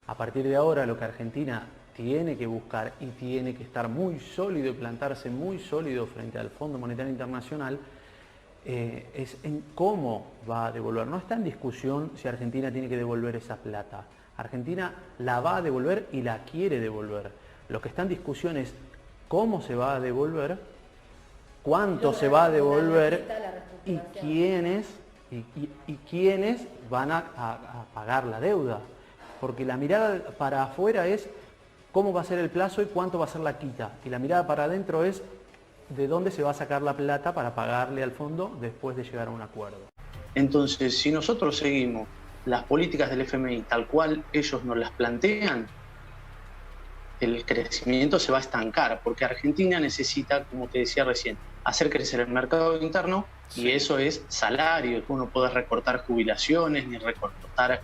A partir de ahora lo que Argentina tiene que buscar y tiene que estar muy sólido y plantarse muy sólido frente al Fondo Monetario Internacional es en cómo va a devolver. No está en discusión si Argentina tiene que devolver esa plata. Argentina la va a devolver y la quiere devolver. Lo que está en discusión es cómo se va a devolver, cuánto se va a devolver y quiénes van a pagar la deuda. Porque la mirada para afuera es cómo va a ser el plazo y cuánto va a ser la quita. Y la mirada para adentro es de dónde se va a sacar la plata para pagarle al fondo después de llegar a un acuerdo. Entonces, si nosotros seguimos las políticas del FMI tal cual ellos nos las plantean, el crecimiento se va a estancar, porque Argentina necesita, como te decía recién, hacer crecer el mercado interno, y eso es salario. Tú no puedes recortar jubilaciones, ni recortar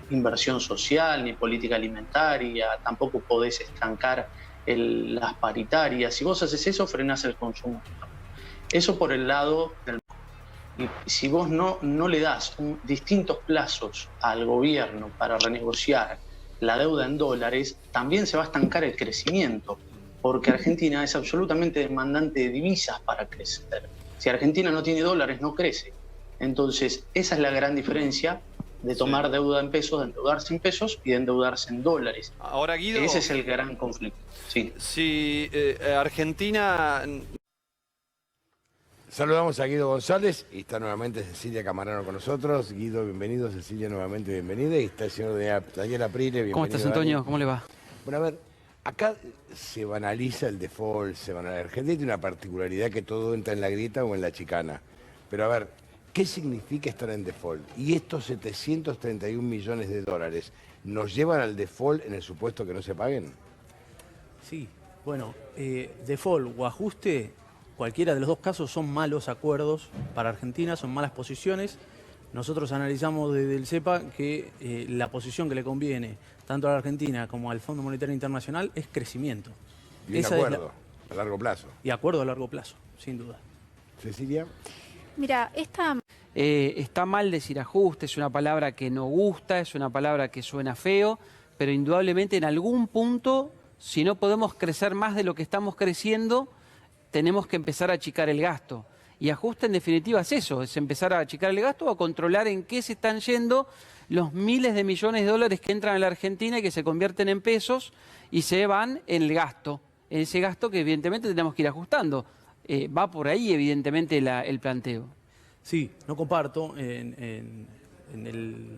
inversión social, ni política alimentaria, tampoco podés estancar las paritarias. Si vos haces eso, frenás el consumo. Eso por el lado del... Y si vos no le das distintos plazos al gobierno para renegociar la deuda en dólares, también se va a estancar el crecimiento, porque Argentina es absolutamente demandante de divisas para crecer. Si Argentina no tiene dólares, no crece. Entonces, esa es la gran diferencia de tomar deuda en pesos, de endeudarse en pesos y de endeudarse en dólares. Ahora, Guido, ese es el gran conflicto. Sí. Si Argentina... Saludamos a Guido González y está nuevamente Cecilia Camarano con nosotros. Guido, bienvenido. Cecilia, nuevamente bienvenida. Y está el señor Daniel Aprile, bienvenido. ¿Cómo estás, Antonio? ¿Cómo le va? Bueno, a ver, acá se banaliza el default, Argentina tiene una particularidad que todo entra en la grieta o en la chicana. Pero a ver, ¿qué significa estar en default? Y estos 731 millones de dólares, ¿nos llevan al default en el supuesto que no se paguen? Sí, bueno, default o ajuste, cualquiera de los dos casos son malos acuerdos para Argentina, son malas posiciones. Nosotros analizamos desde el CEPA que la posición que le conviene tanto a la Argentina como al Fondo Monetario Internacional es crecimiento. Y un acuerdo a largo plazo. Y acuerdo a largo plazo, sin duda. Cecilia. Mira, está mal decir ajuste, es una palabra que no gusta, es una palabra que suena feo, pero indudablemente en algún punto, si no podemos crecer más de lo que estamos creciendo, tenemos que empezar a achicar el gasto. Y ajuste en definitiva es eso, es empezar a achicar el gasto o a controlar en qué se están yendo los miles de millones de dólares que entran a la Argentina y que se convierten en pesos y se van en el gasto, en ese gasto que evidentemente tenemos que ir ajustando. Va por ahí evidentemente el planteo. Sí, no comparto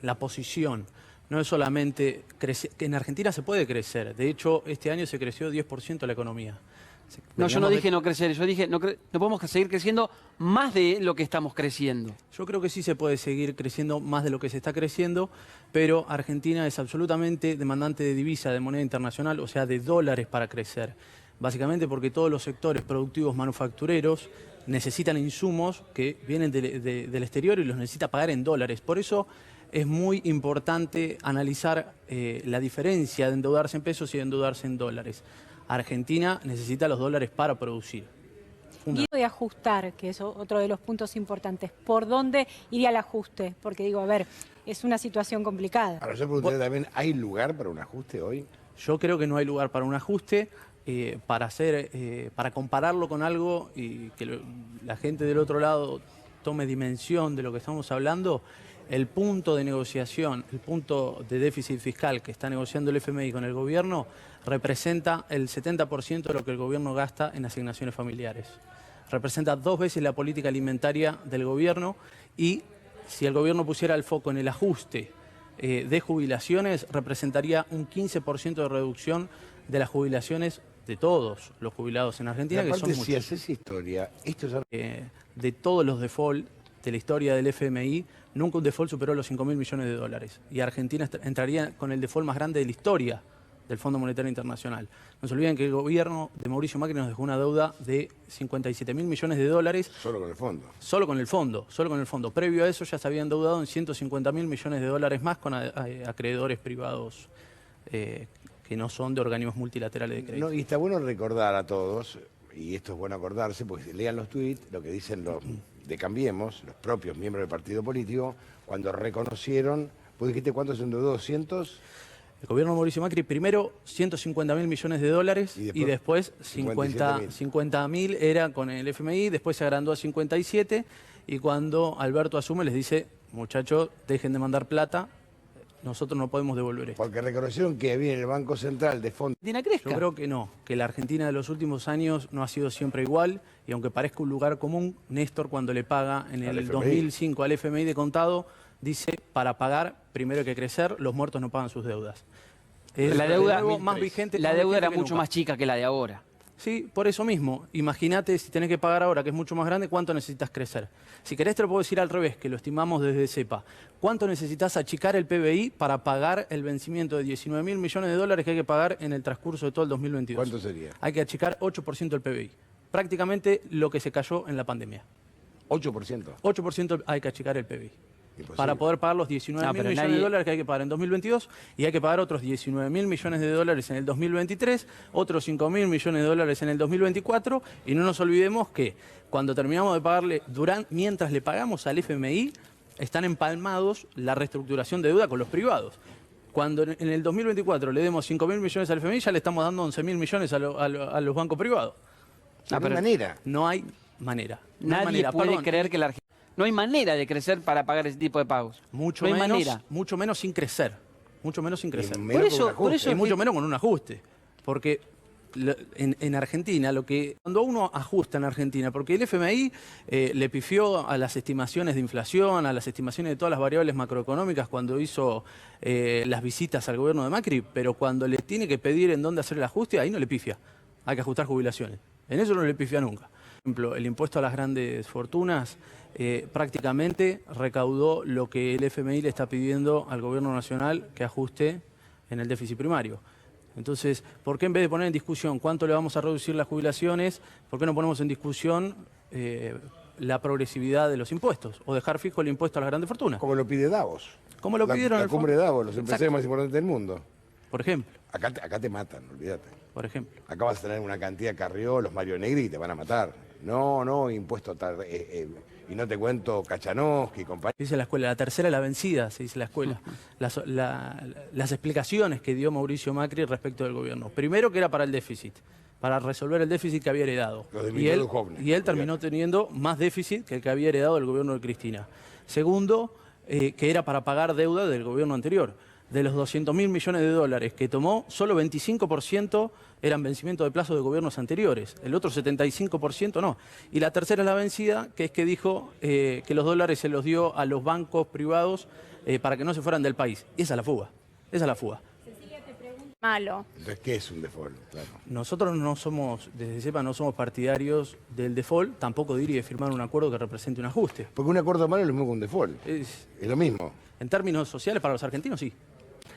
la posición. No es solamente crecer, que en Argentina se puede crecer. De hecho, este año se creció 10% la economía. No, yo no dije no crecer, yo dije no podemos seguir creciendo más de lo que estamos creciendo. Yo creo que sí se puede seguir creciendo más de lo que se está creciendo, pero Argentina es absolutamente demandante de divisa, de moneda internacional, o sea, de dólares para crecer. Básicamente porque todos los sectores productivos manufactureros necesitan insumos que vienen del exterior y los necesita pagar en dólares. Por eso es muy importante analizar la diferencia de endeudarse en pesos y de endeudarse en dólares. Argentina necesita los dólares para producir. Guido, de ajustar, que es otro de los puntos importantes. ¿Por dónde iría el ajuste? Porque digo, a ver, es una situación complicada. Ahora yo pregunté también, ¿hay lugar para un ajuste hoy? Yo creo que no hay lugar para un ajuste. Para compararlo con algo y que la gente del otro lado tome dimensión de lo que estamos hablando, el punto de negociación, el punto de déficit fiscal que está negociando el FMI con el gobierno representa el 70% de lo que el gobierno gasta en asignaciones familiares. Representa 2 veces la política alimentaria del gobierno, y si el gobierno pusiera el foco en el ajuste de jubilaciones, representaría un 15% de reducción de las jubilaciones de todos los jubilados en Argentina, que son muchos. Si haces historia, esto es... de todos los default de la historia del FMI, nunca un default superó los 5.000 millones de dólares. Y Argentina entraría con el default más grande de la historia del Fondo Monetario Internacional. No se olviden que el gobierno de Mauricio Macri nos dejó una deuda de 57.000 millones de dólares. Solo con el fondo. Solo con el fondo, solo con el fondo. Previo a eso ya se habían endeudado en 150.000 millones de dólares más con acreedores privados que no son de organismos multilaterales de crédito. No, y está bueno recordar a todos, y esto es bueno acordarse, porque si lean los tweets, lo que dicen los de Cambiemos, los propios miembros del partido político, cuando reconocieron, pues dijiste, ¿cuánto se endeudó? ¿200? El gobierno de Mauricio Macri, primero 150.000 millones de dólares y después 57.000. 50.000 era con el FMI, después se agrandó a 57 y cuando Alberto asume les dice, muchachos, dejen de mandar plata, nosotros no podemos devolver esto. Porque reconocieron que viene el Banco Central de fondo. Argentina crezca. Yo creo que no, que la Argentina de los últimos años no ha sido siempre igual y aunque parezca un lugar común, Néstor cuando le paga en Al el FMI. 2005 al FMI de contado, dice, para pagar primero hay que crecer, los muertos no pagan sus deudas. Es La de deuda, nuevo más vigente, la más deuda vigente era que mucho nunca. más chica que la de ahora. Sí, por eso mismo. Imagínate si tenés que pagar ahora, que es mucho más grande, ¿cuánto necesitas crecer? Si querés te lo puedo decir al revés, que lo estimamos desde CEPA. ¿Cuánto necesitas achicar el PBI para pagar el vencimiento de 19.000 millones de dólares que hay que pagar en el transcurso de todo el 2022? ¿Cuánto sería? Hay que achicar 8% del PBI. Prácticamente lo que se cayó en la pandemia. 8%. 8% hay que achicar el PBI. Imposible. Para poder pagar los 19.000 pero millones nadie- de dólares que hay que pagar en 2022 y hay que pagar otros 19.000 millones de dólares en el 2023, otros 5.000 millones de dólares en el 2024 y no nos olvidemos que cuando terminamos de pagarle, mientras le pagamos al FMI, están empalmados la reestructuración de deuda con los privados. Cuando en el 2024 le demos 5.000 millones al FMI, ya le estamos dando 11.000 millones a los bancos privados. No hay pero- manera. No hay manera. No hay Nadie manera. puede Perdón, creer que la Argentina... No hay manera de crecer para pagar ese tipo de pagos. Mucho no hay menos, manera. mucho menos sin crecer. Mucho menos sin crecer. Menos con un ajuste. por eso Y mucho menos con un ajuste. Porque en Argentina, cuando uno ajusta en Argentina, porque el FMI le pifió a las estimaciones de inflación, a las estimaciones de todas las variables macroeconómicas cuando hizo las visitas al gobierno de Macri, pero cuando le tiene que pedir en dónde hacer el ajuste, ahí no le pifia. Hay que ajustar jubilaciones. En eso no le pifia nunca. Por ejemplo, el impuesto a las grandes fortunas prácticamente recaudó lo que el FMI le está pidiendo al gobierno nacional que ajuste en el déficit primario. Entonces, ¿por qué en vez de poner en discusión cuánto le vamos a reducir las jubilaciones, por qué no ponemos en discusión la progresividad de los impuestos o dejar fijo el impuesto a las grandes fortunas? Como lo pide Davos. Como lo pidieron La el cumbre de fondo. Davos, los empresarios más importantes del mundo. Por ejemplo, Acá te matan, olvídate. por ejemplo. Acá vas a tener una cantidad de carriolos, Mario Negri, y te van a matar. No, impuesto y no te cuento Kachanowski, compañía. Dice la escuela, la tercera es la vencida, se dice la escuela. Las explicaciones que dio Mauricio Macri respecto del gobierno. Primero que era para el déficit, para resolver el déficit que había heredado. Lo de Y Miguel él, Duhovne, y él terminó teniendo más déficit que el que había heredado el gobierno de Cristina. Segundo, que era para pagar deuda del gobierno anterior. De los 200.000 millones de dólares que tomó, solo 25% eran vencimiento de plazo de gobiernos anteriores. El otro 75% no. Y la tercera es la vencida, que es que dijo que los dólares se los dio a los bancos privados para que no se fueran del país. Y esa es la fuga. Esa es la fuga. Malo. Entonces, ¿qué es un default? Claro. Nosotros no somos, desde CEPA, no somos partidarios del default, tampoco diría de firmar un acuerdo que represente un ajuste. Porque un acuerdo malo es lo mismo que un default. Es- Es lo mismo. en términos sociales, para los argentinos, sí.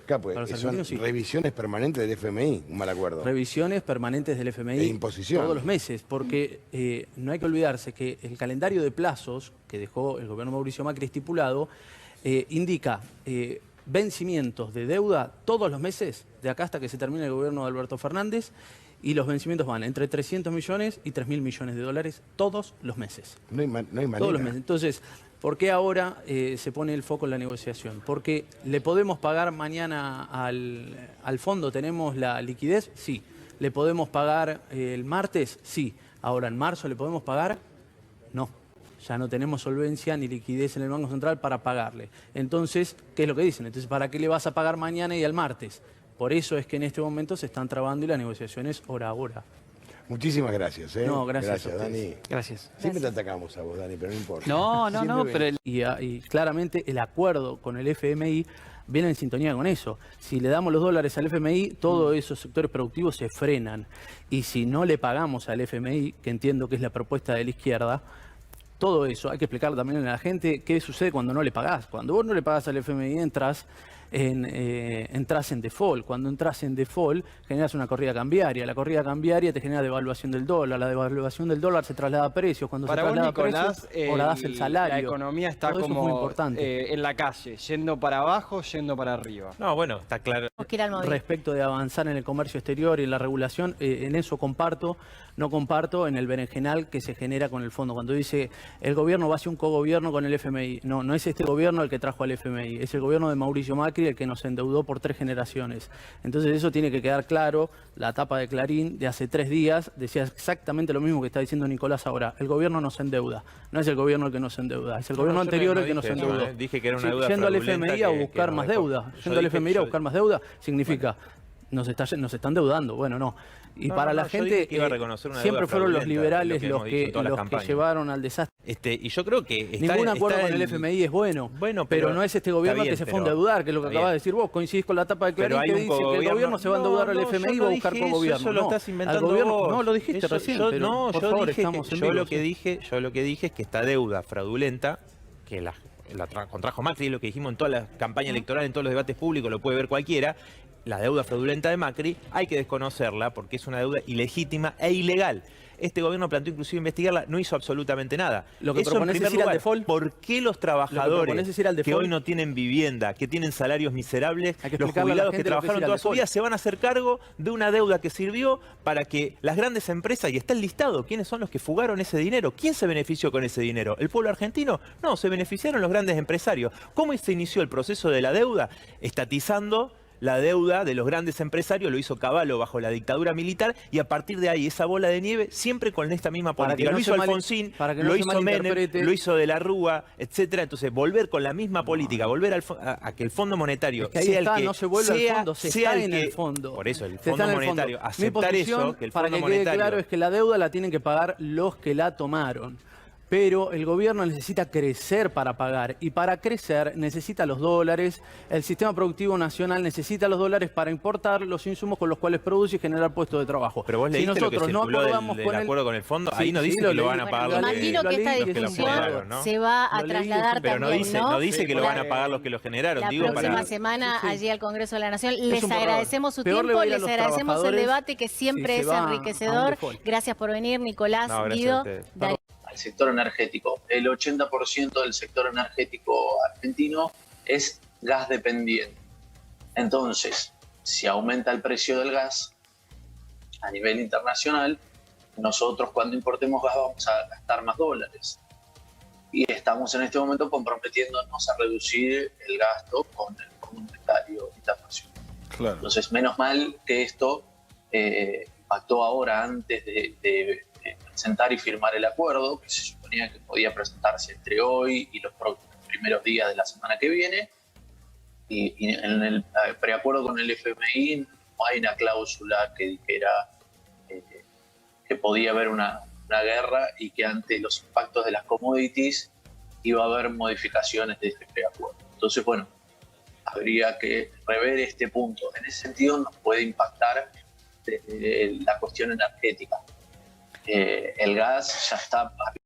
Acá, pues, Para los son argentinos, sí. revisiones permanentes del FMI, un mal acuerdo. Revisiones permanentes del FMI E imposición. todos los meses, porque no hay que olvidarse que el calendario de plazos que dejó el gobierno Mauricio Macri estipulado indica vencimientos de deuda todos los meses, de acá hasta que se termine el gobierno de Alberto Fernández, y los vencimientos van entre 300 millones y 3.000 millones de dólares todos los meses. No hay manera. Todos los meses. Entonces, ¿por qué ahora se pone el foco en la negociación? Porque le podemos pagar mañana al fondo, ¿tenemos la liquidez? Sí. ¿Le podemos pagar el martes? Sí. Ahora, ¿en marzo le podemos pagar? No. Ya no tenemos solvencia ni liquidez en el Banco Central para pagarle. Entonces, ¿qué es lo que dicen? Entonces, ¿para qué le vas a pagar mañana y al martes? Por eso es que en este momento se están trabando y las negociaciones hora a hora. Muchísimas gracias. No, gracias a Dani. ustedes. Gracias. Siempre te atacamos a vos, Dani, pero no importa. No, Siempre pero ven. Y claramente el acuerdo con el FMI viene en sintonía con eso. Si le damos los dólares al FMI, todos esos sectores productivos se frenan. Y si no le pagamos al FMI, que entiendo que es la propuesta de la izquierda, todo eso hay que explicarle también a la gente qué sucede cuando no le pagás. Cuando vos no le pagás al FMI, entras en default. Cuando entras en default, generas una corrida cambiaria. La corrida cambiaria te genera devaluación del dólar. La devaluación del dólar se traslada a precios. Cuando Para se vos, traslada Nicolás, a precios, horadás el salario. la economía está Todo eso es muy como importante. en la calle, yendo para abajo, yendo para arriba. No, bueno, está claro. Tenemos que ir al móvil. Respecto de avanzar en el comercio exterior y en la regulación, en eso comparto, no comparto en el berenjenal que se genera con el fondo. Cuando dice el gobierno va hacia un cogobierno con el FMI, no es este gobierno el que trajo al FMI, es el gobierno de Mauricio Macri Macri el que nos endeudó por 3 generaciones. Entonces eso tiene que quedar claro. La tapa de Clarín de hace 3 días decía exactamente lo mismo que está diciendo Nicolás ahora. El gobierno nos endeuda. No es el gobierno el que nos endeuda, es el gobierno anterior el que nos endeudó. Dije que era una deuda Yendo al fraudulenta FMI a que buscar nos más dejó. deuda. Yendo al FMI a buscar más deuda significa... Nos están deudando, bueno, no. Y No, para no, la yo gente, dije que iba a reconocer una siempre deuda fueron los fraudulenta, liberales lo los que hemos dicho en todas las que campañas. llevaron al desastre. Y yo creo que Ningún acuerdo con el FMI es bueno, Bueno, pero no es este gobierno está bien, que se fue a pero- endeudar, que es lo que está acabas de bien. decir vos. Coincidís con la tapa de Clarín Pero hay que un dice que el cogobierno- gobierno se va a endeudar al No, FMI y yo va a no buscar dije cogobierno. eso lo No, estás inventando al gobierno, vos. no, lo dijiste Eso- recién, yo, pero no, por yo favor, dije estamos que, en yo vivo, lo que sí. dije, yo lo que dije es que esta deuda fraudulenta, que la contrajo Macri, es lo que dijimos en toda la campaña electoral, en todos los debates públicos, lo puede ver cualquiera. La deuda fraudulenta de Macri hay que desconocerla porque es una deuda ilegítima e ilegal. Este gobierno planteó inclusive investigarla, no hizo absolutamente nada. Lo que Eso en proponés primer es ir al lugar. default. ¿Por qué los proponés trabajadores es ir al que default. hoy no tienen vivienda, que tienen salarios miserables, Hay que los explicarle a la jubilados que gente lo que es trabajaron ir al toda su default. vida, se van a hacer cargo de una deuda que sirvió para que las grandes empresas, y está el listado, ¿quiénes son los que fugaron ese dinero? ¿Quién se benefició con ese dinero? ¿El pueblo argentino? No, se beneficiaron los grandes empresarios. ¿Cómo se inició el proceso de la deuda? Estatizando la deuda de los grandes empresarios, lo hizo Cavallo bajo la dictadura militar, y a partir de ahí esa bola de nieve siempre con esta misma Para que política. no Lo hizo se mal- Alfonsín, para que no lo se hizo Menem, malinterprete. lo hizo De la Rúa, etcétera. Entonces, volver con la misma política, volver a que el Fondo Monetario Es que ahí sea está, el que no se vuelve al sea- fondo, se sea está el en que- el fondo. Por eso, el Se está Fondo en el fondo. Monetario, Mi aceptar posición, eso, que el para Fondo que quede Monetario... claro, es que la deuda la tienen que pagar los que la tomaron. Pero el gobierno necesita crecer para pagar, y para crecer necesita los dólares. El sistema productivo nacional necesita los dólares para importar los insumos con los cuales produce y generar puestos de trabajo. Pero vos Si leíste lo que nosotros no circuló acordamos del con acuerdo con el fondo, Sí, ahí no sí, dice lo que lo leí. van a pagar Bueno, los me imagino lo que leí, esta los que lo discusión generaron, ¿no? se va a Lo leí, trasladar Pero no también, dice, ¿no? no dice que lo van a La- pagar los que lo generaron. La digo, próxima para... semana Sí, sí. allí al Congreso de la Nación. Es Les un borrador. agradecemos su Peor le tiempo, va a ir a les los agradecemos el trabajadores debate que siempre si se es va a un enriquecedor. default. Gracias por venir, Nicolás, No, gracias a Guido, ustedes. Darío. Al sector energético. El 80% del sector energético argentino es gas dependiente. Entonces, si aumenta el precio del gas a nivel internacional, nosotros cuando importemos gas vamos a gastar más dólares. Y estamos en este momento comprometiéndonos a reducir el gasto con el Fondo Monetario Internacional. Claro. Entonces, menos mal que esto impactó ahora antes de presentar y firmar el acuerdo, que se suponía que podía presentarse entre hoy y los primeros días de la semana que viene. Y en el preacuerdo con el FMI no hay una cláusula que dijera que podía haber una guerra y que ante los impactos de las commodities iba a haber modificaciones de este preacuerdo. Entonces, bueno, habría que rever este punto. En ese sentido nos puede impactar la cuestión energética. El gas ya está